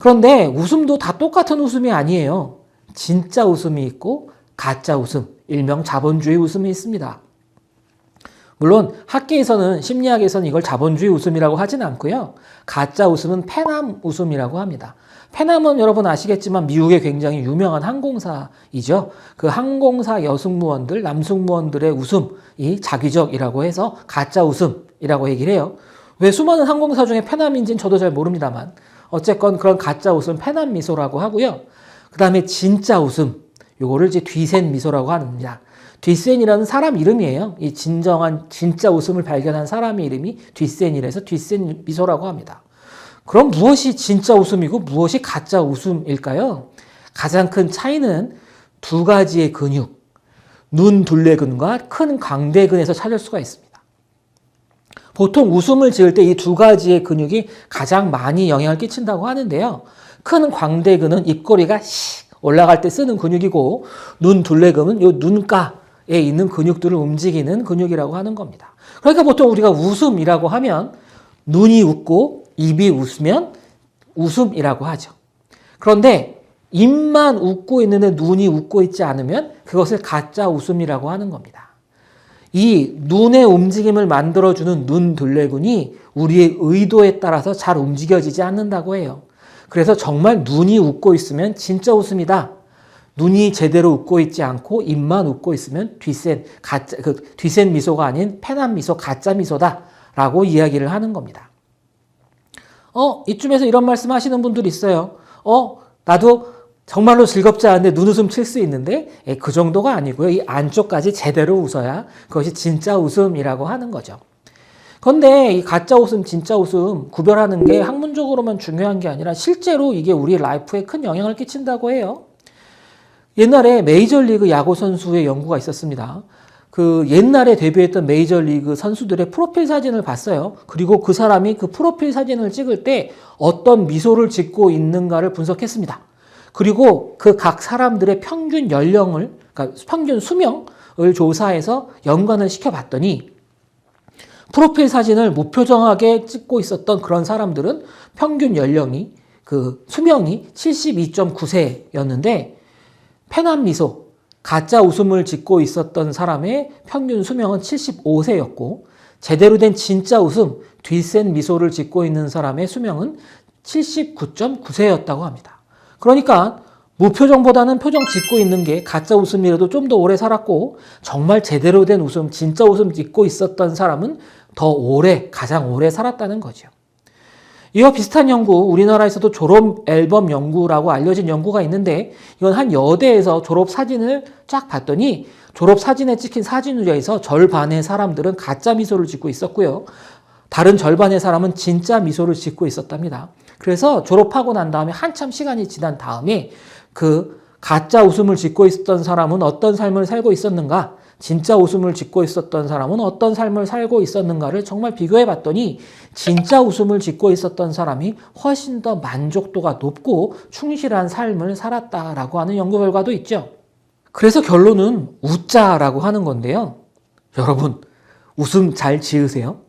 그런데 웃음도 다 똑같은 웃음이 아니에요. 진짜 웃음이 있고 가짜 웃음, 일명 자본주의 웃음이 있습니다. 물론 학계에서는 심리학에서는 이걸 자본주의 웃음이라고 하진 않고요. 가짜 웃음은 패남 웃음이라고 합니다. 패남은 여러분 아시겠지만 미국의 굉장히 유명한 항공사이죠. 그 항공사 여승무원들, 남승무원들의 웃음이 자기적이라고 해서 가짜 웃음이라고 얘기를 해요. 왜 수많은 항공사 중에 패남인지는 저도 잘 모릅니다만 어쨌건 그런 가짜 웃음 패남 미소라고 하고요. 그 다음에 진짜 웃음, 요거를 이제 뒤센 미소라고 합니다. 뒷센이라는 사람 이름이에요. 이 진정한 진짜 웃음을 발견한 사람의 이름이 뒷센이라서 뒷센 미소라고 합니다. 그럼 무엇이 진짜 웃음이고 무엇이 가짜 웃음일까요? 가장 큰 차이는 두 가지의 근육, 눈 둘레근과 큰 광대근에서 찾을 수가 있습니다. 보통 웃음을 지을 때 이 두 가지의 근육이 가장 많이 영향을 끼친다고 하는데요. 큰 광대근은 입꼬리가 올라갈 때 쓰는 근육이고 눈 둘레근은 이 눈가에 있는 근육들을 움직이는 근육이라고 하는 겁니다. 그러니까 보통 우리가 웃음이라고 하면 눈이 웃고 입이 웃으면 웃음이라고 하죠. 그런데 입만 웃고 있는데 눈이 웃고 있지 않으면 그것을 가짜 웃음이라고 하는 겁니다. 이 눈의 움직임을 만들어주는 눈 둘레근이 우리의 의도에 따라서 잘 움직여지지 않는다고 해요. 그래서 정말 눈이 웃고 있으면 진짜 웃음이다. 눈이 제대로 웃고 있지 않고 입만 웃고 있으면 뒷센 미소가 아닌 패남 미소, 가짜 미소다라고 이야기를 하는 겁니다. 이쯤에서 이런 말씀 하시는 분들이 있어요. 나도 정말로 즐겁지 않은데 눈웃음 칠 수 있는데 그 정도가 아니고요. 이 안쪽까지 제대로 웃어야 그것이 진짜 웃음이라고 하는 거죠. 그런데 이 가짜 웃음, 진짜 웃음 구별하는 게 학문적으로만 중요한 게 아니라 실제로 이게 우리 라이프에 큰 영향을 끼친다고 해요. 옛날에 메이저리그 야구 선수의 연구가 있었습니다. 그 옛날에 데뷔했던 메이저리그 선수들의 프로필 사진을 봤어요. 그리고 그 사람이 그 프로필 사진을 찍을 때 어떤 미소를 짓고 있는가를 분석했습니다. 그리고 그 각 사람들의 평균 연령을, 그러니까 평균 수명을 조사해서 연관을 시켜봤더니 프로필 사진을 무표정하게 찍고 있었던 그런 사람들은 평균 연령이, 수명이 72.9세였는데 패남 미소, 가짜 웃음을 짓고 있었던 사람의 평균 수명은 75세였고 제대로 된 진짜 웃음, 뒷센 미소를 짓고 있는 사람의 수명은 79.9세였다고 합니다. 그러니까 무표정보다는 표정 짓고 있는 게 가짜 웃음이라도 좀 더 오래 살았고 정말 제대로 된 웃음, 진짜 웃음 짓고 있었던 사람은 더 오래, 가장 오래 살았다는 거죠. 이와 비슷한 연구, 우리나라에서도 졸업 앨범 연구라고 알려진 연구가 있는데 이건 한 여대에서 졸업 사진을 쫙 봤더니 졸업 사진에 찍힌 사진 중에서 절반의 사람들은 가짜 미소를 짓고 있었고요. 다른 절반의 사람은 진짜 미소를 짓고 있었답니다. 그래서 졸업하고 난 다음에 한참 시간이 지난 다음에 그 가짜 웃음을 짓고 있었던 사람은 어떤 삶을 살고 있었는가, 진짜 웃음을 짓고 있었던 사람은 어떤 삶을 살고 있었는가를 정말 비교해 봤더니 진짜 웃음을 짓고 있었던 사람이 훨씬 더 만족도가 높고 충실한 삶을 살았다라고 하는 연구 결과도 있죠. 그래서 결론은 웃자라고 하는 건데요. 여러분, 웃음 잘 지으세요?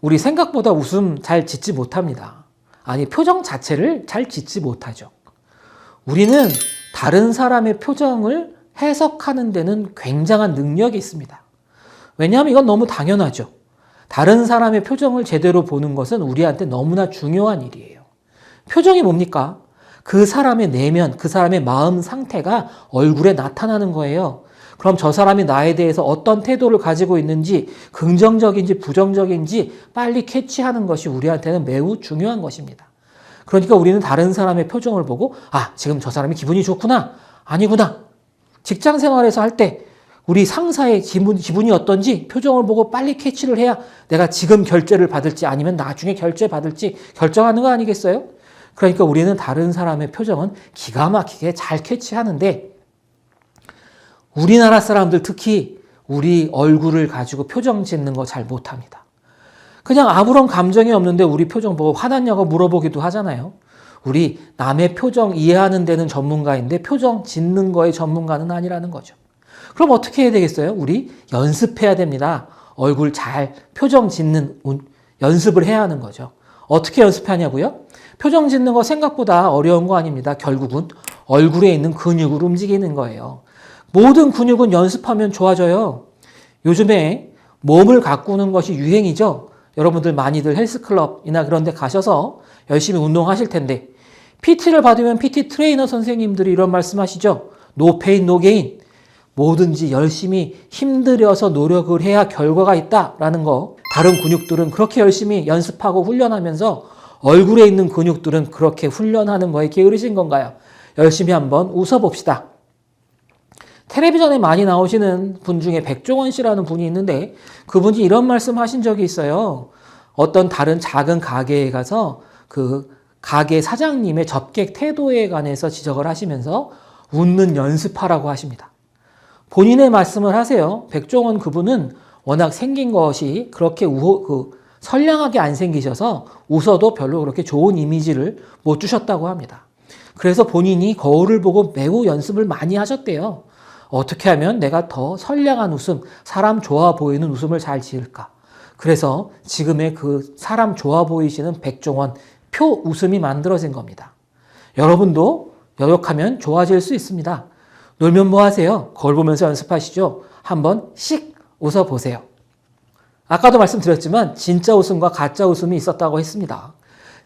우리 생각보다 웃음 잘 짓지 못합니다. 아니, 표정 자체를 잘 짓지 못하죠. 우리는 다른 사람의 표정을 해석하는 데는 굉장한 능력이 있습니다. 왜냐하면 이건 너무 당연하죠. 다른 사람의 표정을 제대로 보는 것은 우리한테 너무나 중요한 일이에요. 표정이 뭡니까? 그 사람의 내면, 그 사람의 마음 상태가 얼굴에 나타나는 거예요. 그럼 저 사람이 나에 대해서 어떤 태도를 가지고 있는지, 긍정적인지 부정적인지 빨리 캐치하는 것이 우리한테는 매우 중요한 것입니다. 그러니까 우리는 다른 사람의 표정을 보고 지금 저 사람이 기분이 좋구나, 아니구나. 직장 생활에서 할 때 우리 상사의 기분이 어떤지 표정을 보고 빨리 캐치를 해야 내가 지금 결제를 받을지 아니면 나중에 결제 받을지 결정하는 거 아니겠어요? 그러니까 우리는 다른 사람의 표정은 기가 막히게 잘 캐치하는데 우리나라 사람들 특히 우리 얼굴을 가지고 표정 짓는 거 잘 못합니다. 그냥 아무런 감정이 없는데 우리 표정 보고 화났냐고 물어보기도 하잖아요. 우리 남의 표정 이해하는 데는 전문가인데 표정 짓는 거에 전문가는 아니라는 거죠. 그럼 어떻게 해야 되겠어요? 우리 연습해야 됩니다. 얼굴 잘 표정 짓는 연습을 해야 하는 거죠. 어떻게 연습하냐고요? 표정 짓는 거 생각보다 어려운 거 아닙니다. 결국은 얼굴에 있는 근육을 움직이는 거예요. 모든 근육은 연습하면 좋아져요. 요즘에 몸을 가꾸는 것이 유행이죠. 여러분들 많이들 헬스클럽이나 그런 데 가셔서 열심히 운동하실 텐데 PT를 받으면 PT 트레이너 선생님들이 이런 말씀하시죠. No pain, no gain. 뭐든지 열심히 힘들여서 노력을 해야 결과가 있다라는 거. 다른 근육들은 그렇게 열심히 연습하고 훈련하면서 얼굴에 있는 근육들은 그렇게 훈련하는 거에 게으르신 건가요? 열심히 한번 웃어봅시다. 텔레비전에 많이 나오시는 분 중에 백종원 씨라는 분이 있는데 그분이 이런 말씀 하신 적이 있어요. 어떤 다른 작은 가게에 가서 그 가게 사장님의 접객 태도에 관해서 지적을 하시면서 웃는 연습하라고 하십니다. 본인의 말씀을 하세요. 백종원 그분은 워낙 생긴 것이 그렇게 선량하게 안 생기셔서 웃어도 별로 그렇게 좋은 이미지를 못 주셨다고 합니다. 그래서 본인이 거울을 보고 매우 연습을 많이 하셨대요. 어떻게 하면 내가 더 선량한 웃음, 사람 좋아 보이는 웃음을 잘 지을까? 그래서 지금의 그 사람 좋아 보이시는 백종원 표 웃음이 만들어진 겁니다. 여러분도 노력하면 좋아질 수 있습니다. 놀면 뭐 하세요? 거울 보면서 연습하시죠? 한번 씩 웃어보세요. 아까도 말씀드렸지만 진짜 웃음과 가짜 웃음이 있었다고 했습니다.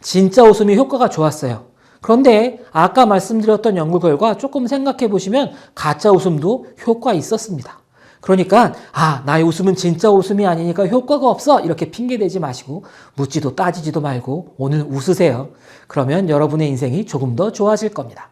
진짜 웃음이 효과가 좋았어요. 그런데 아까 말씀드렸던 연구 결과 조금 생각해 보시면 가짜 웃음도 효과 있었습니다. 그러니까 나의 웃음은 진짜 웃음이 아니니까 효과가 없어 이렇게 핑계대지 마시고 묻지도 따지지도 말고 오늘 웃으세요. 그러면 여러분의 인생이 조금 더 좋아질 겁니다.